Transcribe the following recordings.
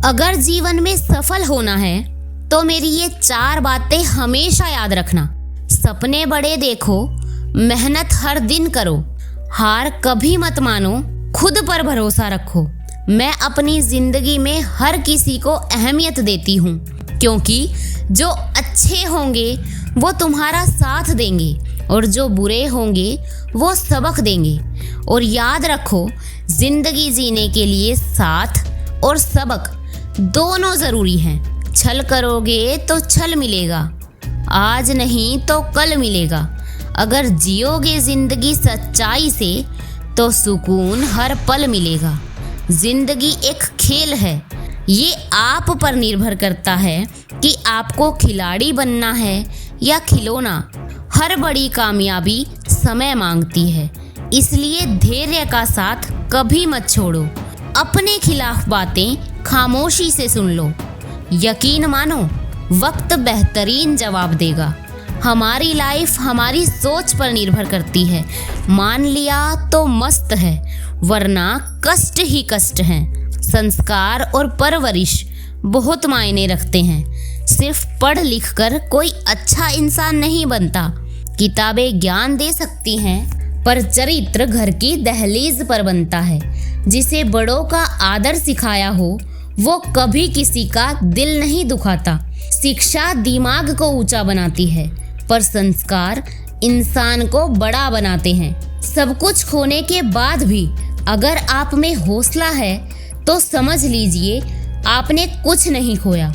अगर जीवन में सफल होना है तो मेरी ये 4 बातें हमेशा याद रखना। सपने बड़े देखो, मेहनत हर दिन करो, हार कभी मत मानो, खुद पर भरोसा रखो। मैं अपनी जिंदगी में हर किसी को अहमियत देती हूँ, क्योंकि जो अच्छे होंगे वो तुम्हारा साथ देंगे और जो बुरे होंगे वो सबक देंगे। और याद रखो, जिंदगी जीने के लिए साथ और सबक दोनों ज़रूरी हैं। छल करोगे तो छल मिलेगा, आज नहीं तो कल मिलेगा। अगर जियोगे जिंदगी सच्चाई से तो सुकून हर पल मिलेगा। जिंदगी एक खेल है, ये आप पर निर्भर करता है कि आपको खिलाड़ी बनना है या खिलौना। हर बड़ी कामयाबी समय मांगती है, इसलिए धैर्य का साथ कभी मत छोड़ो। अपने खिलाफ बातें खामोशी से सुन लो, यकीन मानो वक्त बेहतरीन जवाब देगा। हमारी लाइफ हमारी सोच पर निर्भर करती है। मान लिया तो मस्त है, वरना कष्ट ही कष्ट हैं। संस्कार और परवरिश बहुत मायने रखते हैं। सिर्फ पढ़ लिख कर कोई अच्छा इंसान नहीं बनता। किताबें ज्ञान दे सकती हैं, पर चरित्र घर की दहलीज पर बनता है। जिसे बड़ों का आदर सिखाया हो वो कभी किसी का दिल नहीं दुखाता। शिक्षा दिमाग को ऊंचा बनाती है, पर संस्कार इंसान को बड़ा बनाते हैं। सब कुछ खोने के बाद भी अगर आप में हौसला है तो समझ लीजिए आपने कुछ नहीं खोया।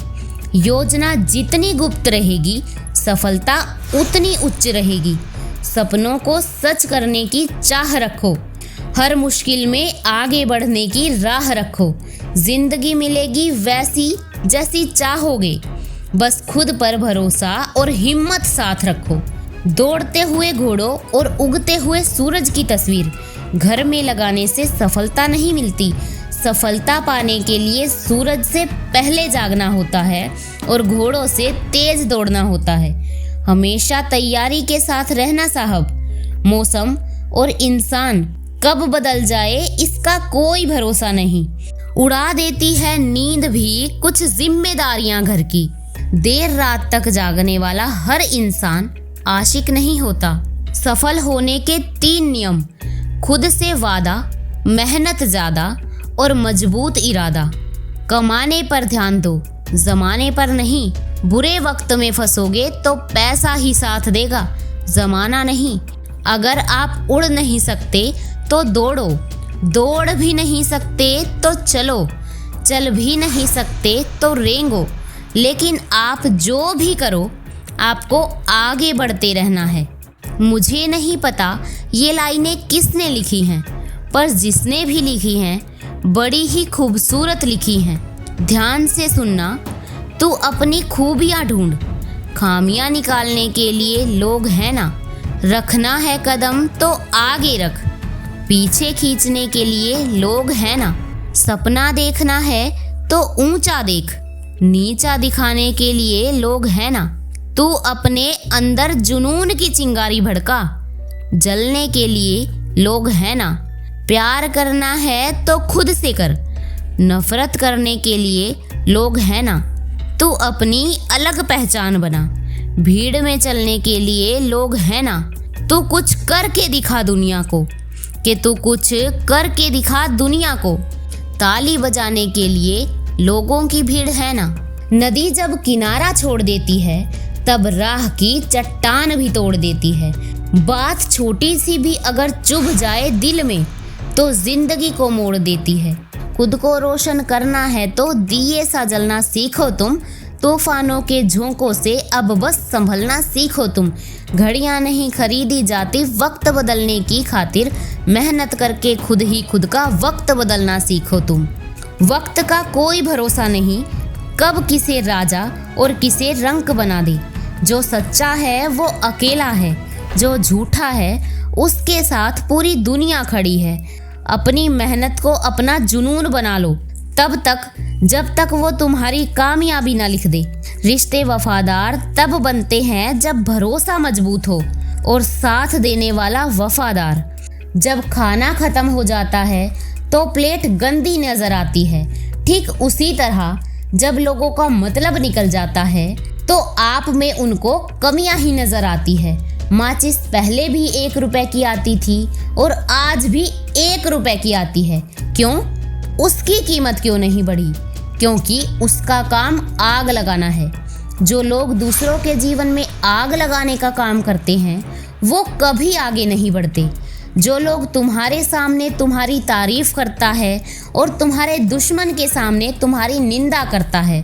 योजना जितनी गुप्त रहेगी, सफलता उतनी उच्च रहेगी। सपनों को सच करने की चाह रखो, हर मुश्किल में आगे बढ़ने की राह रखो। जिंदगी मिलेगी वैसी जैसी चाहोगे, बस खुद पर भरोसा और हिम्मत साथ रखो। दौड़ते हुए घोड़ों और उगते हुए सूरज की तस्वीर घर में लगाने से सफलता नहीं मिलती। सफलता पाने के लिए सूरज से पहले जागना होता है और घोड़ों से तेज दौड़ना होता है। हमेशा तैयारी के साथ रहना साहब। मौसम और इंसान कब बदल जाए इसका कोई भरोसा नहीं। उड़ा देती है नींद भी कुछ जिम्मेदारियां घर की। देर रात तक जागने वाला हर इंसान आशिक नहीं होता। सफल होने के 3 नियम: खुद से वादा, मेहनत ज़्यादा और मजबूत इरादा। कमाने पर ध्यान दो, जमाने पर नहीं। बुरे वक्त में फंसोगे तो पैसा ही साथ देगा, जमाना नहीं। अगर आप उड़ नहीं सकते तो दौड़ो, दौड़ भी नहीं सकते तो चलो, चल भी नहीं सकते तो रेंगो। लेकिन आप जो भी करो, आपको आगे बढ़ते रहना है। मुझे नहीं पता ये लाइनें किसने लिखी हैं, पर जिसने भी लिखी हैं बड़ी ही खूबसूरत लिखी हैं। ध्यान से सुनना, तू अपनी खूबियाँ ढूंढ। खामियाँ निकालने के लिए लोग हैं ना। रखना है कदम तो आगे रख, पीछे खींचने के लिए लोग हैं ना। सपना देखना है तो ऊंचा देख, नीचा दिखाने के लिए लोग हैं ना। तू अपने अंदर जुनून की चिंगारी भड़का, जलने के लिए लोग हैं ना। प्यार करना है तो खुद से कर, नफरत करने के लिए लोग हैं ना। तू अपनी अलग पहचान बना, भीड़ में चलने के लिए लोग हैं ना। तू कुछ करके दिखा दुनिया को, कि तू कुछ करके दिखा दुनिया को। ताली बजाने के लिए लोगों की भीड़ है ना। नदी जब किनारा छोड़ देती है तब राह की चट्टान भी तोड़ देती है। बात छोटी सी भी अगर चुभ जाए दिल में तो जिंदगी को मोड़ देती है। खुद को रोशन करना है तो दिए सा जलना सीखो तुम। तूफानों के झोंकों से अब बस संभलना सीखो तुम। घड़ियां नहीं खरीदी जाती वक्त बदलने की खातिर, मेहनत करके खुद ही खुद का वक्त बदलना सीखो तुम। वक्त का कोई भरोसा नहीं, कब किसे राजा और किसे रंक बना दे। जो सच्चा है वो अकेला है, जो झूठा है उसके साथ पूरी दुनिया खड़ी है। अपनी मेहनत को अपना जुनून बना लो, तब तक जब तक वो तुम्हारी कामयाबी ना लिख दे। रिश्ते वफादार तब बनते हैं जब भरोसा मजबूत हो और साथ देने वाला वफादार। जब खाना खत्म हो जाता है तो प्लेट गंदी नजर आती है, ठीक उसी तरह जब लोगों का मतलब निकल जाता है तो आप में उनको कमियां ही नजर आती है। माचिस पहले भी 1 रुपए की आती थी और आज भी 1 रुपए की आती है। क्यों? उसकी कीमत क्यों नहीं बढ़ी? क्योंकि उसका काम आग लगाना है। जो लोग दूसरों के जीवन में आग लगाने का काम करते हैं वो कभी आगे नहीं बढ़ते। जो लोग तुम्हारे सामने तुम्हारी तारीफ करता है और तुम्हारे दुश्मन के सामने तुम्हारी निंदा करता है,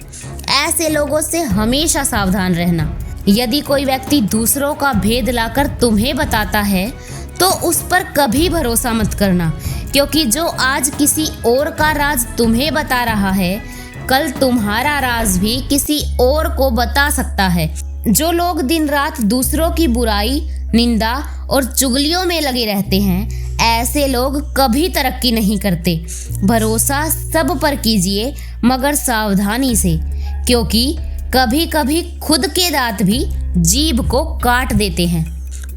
ऐसे लोगों से हमेशा सावधान रहना। यदि कोई व्यक्ति दूसरों का भेद लाकर तुम्हें बताता है तो उस पर कभी भरोसा मत करना, क्योंकि जो आज किसी और का राज तुम्हें बता रहा है कल तुम्हारा राज भी किसी और को बता सकता है। जो लोग दिन रात दूसरों की बुराई, निंदा और चुगलियों में लगे रहते हैं, ऐसे लोग कभी तरक्की नहीं करते। भरोसा सब पर कीजिए मगर सावधानी से, क्योंकि कभी कभी खुद के दांत भी जीभ को काट देते हैं।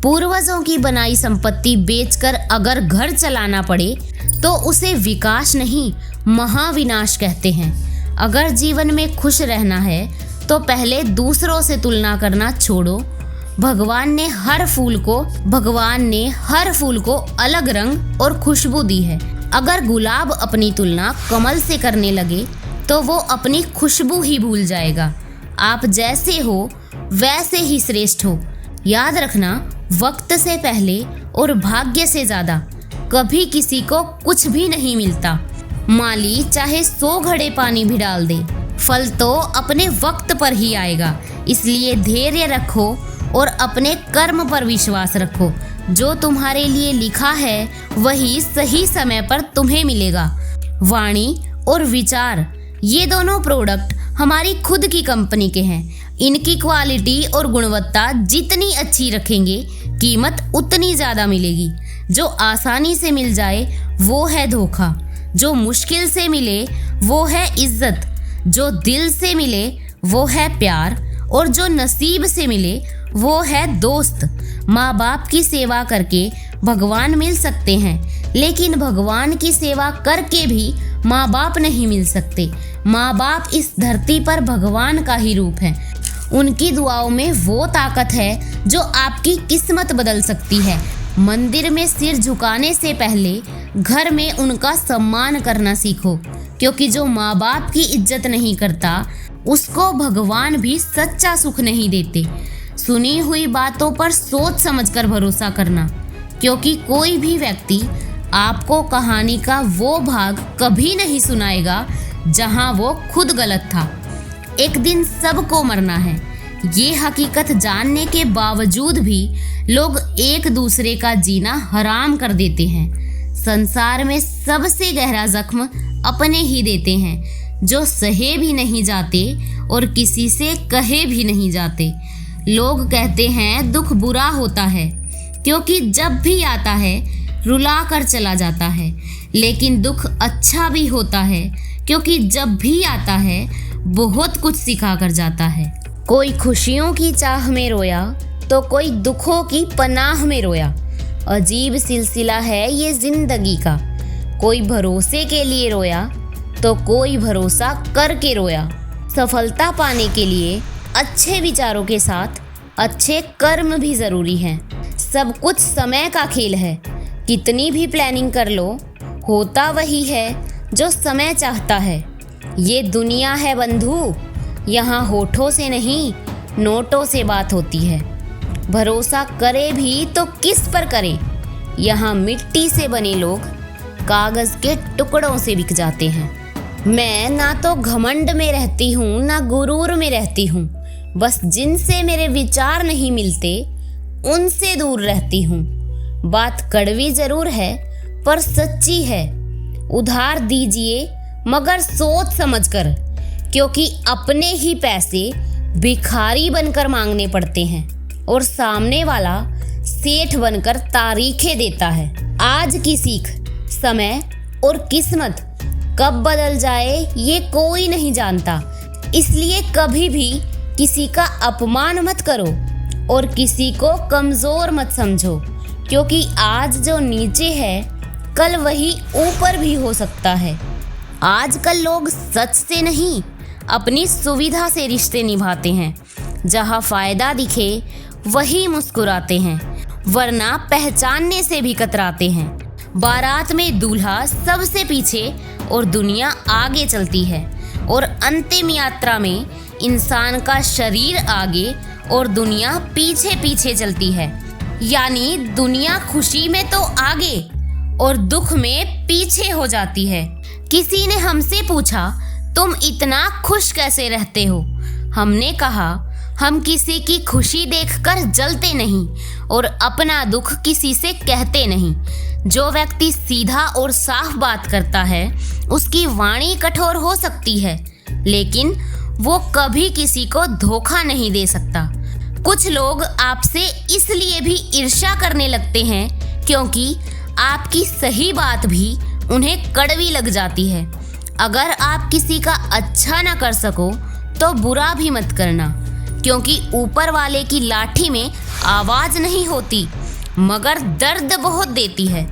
पूर्वजों की बनाई संपत्ति बेचकर अगर घर चलाना पड़े तो उसे विकास नहीं महाविनाश कहते हैं। अगर जीवन में खुश रहना है तो पहले दूसरों से तुलना करना छोड़ो। भगवान ने हर फूल को अलग रंग और खुशबू दी है। अगर गुलाब अपनी तुलना कमल से करने लगे तो वो अपनी खुशबू ही भूल जाएगा। आप जैसे हो वैसे ही श्रेष्ठ हो। याद रखना, वक्त से पहले और भाग्य से ज्यादा कभी किसी को कुछ भी नहीं मिलता। माली चाहे 100 घड़े पानी भी डाल दे, फल तो अपने वक्त पर ही आएगा। इसलिए धैर्य रखो और अपने कर्म पर विश्वास रखो। जो तुम्हारे लिए लिखा है वही सही समय पर तुम्हें मिलेगा। वाणी और विचार, ये दोनों प्रोडक्ट हमारी खुद की कंपनी के हैं। इनकी क्वालिटी और गुणवत्ता जितनी अच्छी रखेंगे कीमत उतनी ज़्यादा मिलेगी। जो आसानी से मिल जाए वो है धोखा, जो मुश्किल से मिले वो है इज्जत, जो दिल से मिले वो है प्यार और जो नसीब से मिले वो है दोस्त। माँ बाप की सेवा करके भगवान मिल सकते हैं, लेकिन भगवान की सेवा करके भी माँ बाप नहीं मिल सकते। माँ बाप इस धरती पर भगवान का ही रूप है। उनकी दुआओं में वो ताकत है जो आपकी किस्मत बदल सकती है। मंदिर में सिर झुकाने से पहले घर में उनका सम्मान करना सीखो, क्योंकि जो माँ बाप की इज्जत नहीं करता उसको भगवान भी सच्चा सुख नहीं देते। सुनी हुई बातों पर सोच समझकर भरोसा करना, क्योंकि कोई भी व्यक्ति आपको कहानी का वो भाग कभी नहीं सुनाएगा जहां वो खुद गलत था। एक दिन सबको मरना है। ये हकीकत जानने के बावजूद भी लोग एक दूसरे का जीना हराम कर देते हैं। संसार में सबसे गहरा जख्म अपने ही देते हैं, जो सहे भी नहीं जाते और किसी से कहे भी नहीं जाते। लोग कहते हैं दुख बुरा होता है, क्योंकि जब भी आता है रुला कर चला जाता है, लेकिन दुख अच्छा भी होता है, क्योंकि जब भी आता है बहुत कुछ सिखा कर जाता है। कोई खुशियों की चाह में रोया तो कोई दुखों की पनाह में रोया। अजीब सिलसिला है ये जिंदगी का। कोई भरोसे के लिए रोया तो कोई भरोसा करके रोया। सफलता पाने के लिए अच्छे विचारों के साथ अच्छे कर्म भी ज़रूरी हैं। सब कुछ समय का खेल है। कितनी भी प्लानिंग कर लो, होता वही है जो समय चाहता है। ये दुनिया है बंधु, यहाँ होठों से नहीं नोटों से बात होती है। भरोसा करे भी तो किस पर करें? यहाँ मिट्टी से बने लोग कागज़ के टुकड़ों से बिक जाते हैं। मैं ना तो घमंड में रहती हूँ ना गुरूर में रहती हूँ। बस जिनसे मेरे विचार नहीं मिलते उनसे दूर रहती हूँ। बात कड़वी ज़रूर है पर सच्ची है। उधार दीजिए मगर सोच समझकर, क्योंकि अपने ही पैसे भिखारी बनकर मांगने पड़ते हैं और सामने वाला सेठ बनकर तारीखें देता है। आज की सीख, समय और किस्मत कब बदल जाए ये कोई नहीं जानता। इसलिए कभी भी किसी का अपमान मत करो और किसी को कमज़ोर मत समझो, क्योंकि आज जो नीचे है कल वही ऊपर भी हो सकता है। आजकल लोग सच से नहीं, अपनी सुविधा से रिश्ते निभाते हैं। जहाँ फायदा दिखे वही मुस्कुराते हैं, वरना पहचानने से भी कतराते हैं। बारात में दूल्हा सबसे पीछे और दुनिया आगे चलती है, और अंतिम यात्रा में इंसान का शरीर आगे और दुनिया पीछे पीछे चलती है। यानी दुनिया खुशी में तो आगे और दुख में पीछे हो जाती है। किसी ने हमसे पूछा, तुम इतना खुश कैसे रहते हो? हमने कहा, हम किसी की खुशी देखकर जलते नहीं और अपना दुख किसी से कहते नहीं। जो व्यक्ति सीधा और साफ बात करता है, उसकी वाणी कठोर हो सकती है, लेकिन वो कभी किसी को धोखा नहीं दे सकता। कुछ लोग आपसे इसलिए भी ईर्ष्या करने लगते हैं क्योंकि आपकी सही बात भी उन्हें कड़वी लग जाती है। अगर आप किसी का अच्छा ना कर सको तो बुरा भी मत करना, क्योंकि ऊपर वाले की लाठी में आवाज नहीं होती, मगर दर्द बहुत देती है।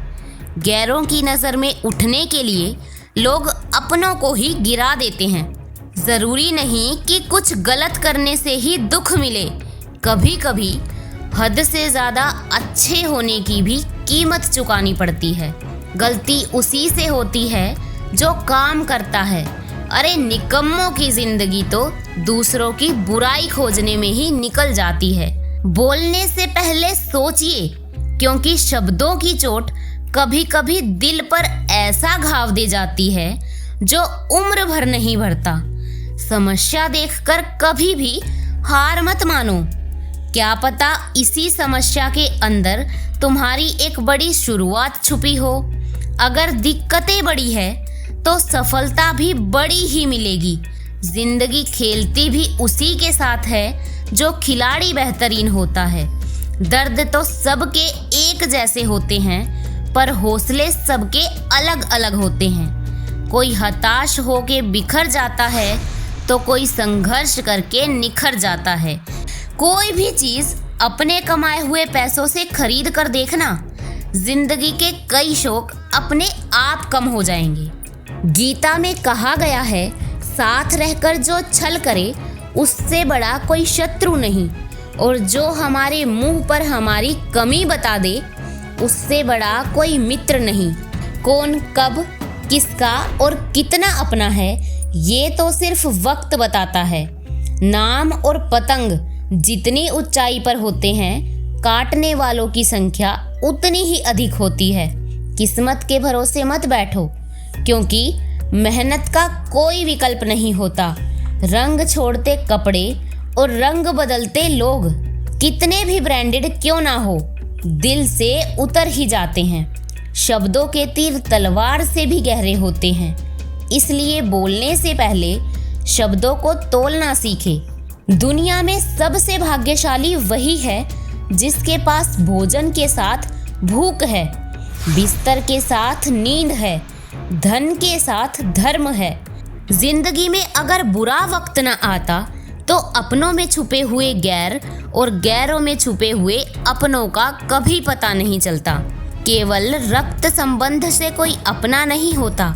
गैरों की नज़र में उठने के लिए लोग अपनों को ही गिरा देते हैं। ज़रूरी नहीं कि कुछ गलत करने से ही दुख मिले। कभी कभी हद से ज़्यादा अच्छे होने की भी कीमत चुकानी पड़ती है। गलती उसी से होती है जो काम करता है। अरे निकम्मों की जिंदगी तो दूसरों की बुराई खोजने में ही निकल जाती है। बोलने से पहले सोचिए, क्योंकि शब्दों की चोट कभी कभी दिल पर ऐसा घाव दे जाती है जो उम्र भर नहीं भरता। समस्या देखकर कभी भी हार मत मानो। क्या पता इसी समस्या के अंदर तुम्हारी एक बड़ी शुरुआत छुपी हो। अगर दिक्कतें बड़ी है तो सफलता भी बड़ी ही मिलेगी। जिंदगी खेलती भी उसी के साथ है जो खिलाड़ी बेहतरीन होता है। दर्द तो सबके एक जैसे होते हैं, पर हौसले सबके अलग अलग होते हैं। कोई हताश होके बिखर जाता है तो कोई संघर्ष करके निखर जाता है। कोई भी चीज़ अपने कमाए हुए पैसों से खरीद कर देखना, जिंदगी के कई शौक अपने आप कम हो जाएंगे। गीता में कहा गया है, साथ रहकर जो छल करे उससे बड़ा कोई शत्रु नहीं, और जो हमारे मुंह पर हमारी कमी बता दे उससे बड़ा कोई मित्र नहीं। कौन कब किसका और कितना अपना है ये तो सिर्फ वक्त बताता है। नाम और पतंग जितनी ऊंचाई पर होते हैं, काटने वालों की संख्या उतनी ही अधिक होती है। किस्मत के भरोसे मत बैठो, क्योंकि मेहनत का कोई विकल्प नहीं होता। रंग छोड़ते कपड़े और रंग बदलते लोग कितने भी ब्रांडेड क्यों ना हो, दिल से उतर ही जाते हैं। शब्दों के तीर तलवार से भी गहरे होते हैं, इसलिए बोलने से पहले शब्दों को तोलना सीखे। दुनिया में सबसे भाग्यशाली वही है जिसके पास भोजन के साथ भूख है, बिस्तर के साथ नींद है, धन के साथ धर्म है। जिंदगी में अगर बुरा वक्त न आता तो अपनों में छुपे हुए गैर और गैरों में छुपे हुए अपनों का कभी पता नहीं चलता। केवल रक्त संबंध से कोई अपना नहीं होता।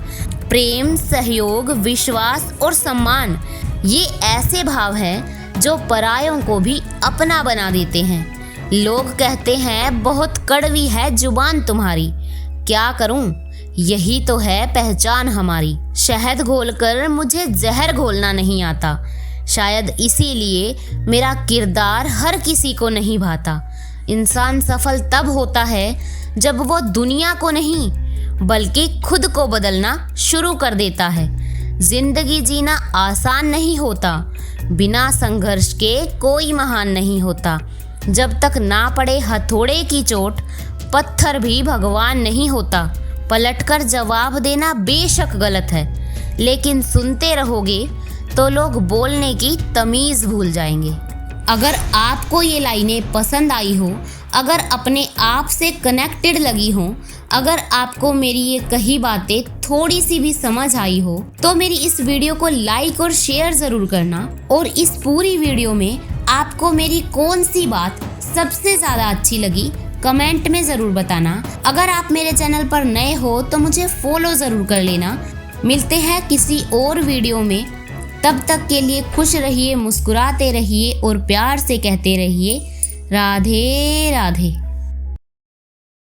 प्रेम, सहयोग, विश्वास और सम्मान ये ऐसे भाव हैं जो परायों को भी अपना बना देते हैं। लोग कहते हैं बहुत कड़वी है जुबान तुम्हारी। क्या करूं, यही तो है पहचान हमारी। शहद घोलकर मुझे जहर घोलना नहीं आता, शायद इसीलिए मेरा किरदार हर किसी को नहीं भाता। इंसान सफल तब होता है जब वो दुनिया को नहीं बल्कि खुद को बदलना शुरू कर देता है। जिंदगी जीना आसान नहीं होता, बिना संघर्ष के कोई महान नहीं होता। जब तक ना पड़े हथौड़े की चोट, पत्थर भी भगवान नहीं होता। पलटकर जवाब देना बेशक गलत है, लेकिन सुनते रहोगे तो लोग बोलने की तमीज़ भूल जाएंगे। अगर आपको ये लाइनें पसंद आई हो, अगर अपने आप से कनेक्टेड लगी हो, अगर आपको मेरी ये कही बातें थोड़ी सी भी समझ आई हो, तो मेरी इस वीडियो को लाइक और शेयर ज़रूर करना। और इस पूरी वीडियो में आपको मेरी कौन सी बात सबसे ज़्यादा अच्छी लगी कमेंट में ज़रूर बताना। अगर आप मेरे चैनल पर नए हो तो मुझे फॉलो ज़रूर कर लेना मिलते हैं किसी और वीडियो में। तब तक के लिए खुश रहिए, मुस्कुराते रहिए और प्यार से कहते रहिए राधे राधे।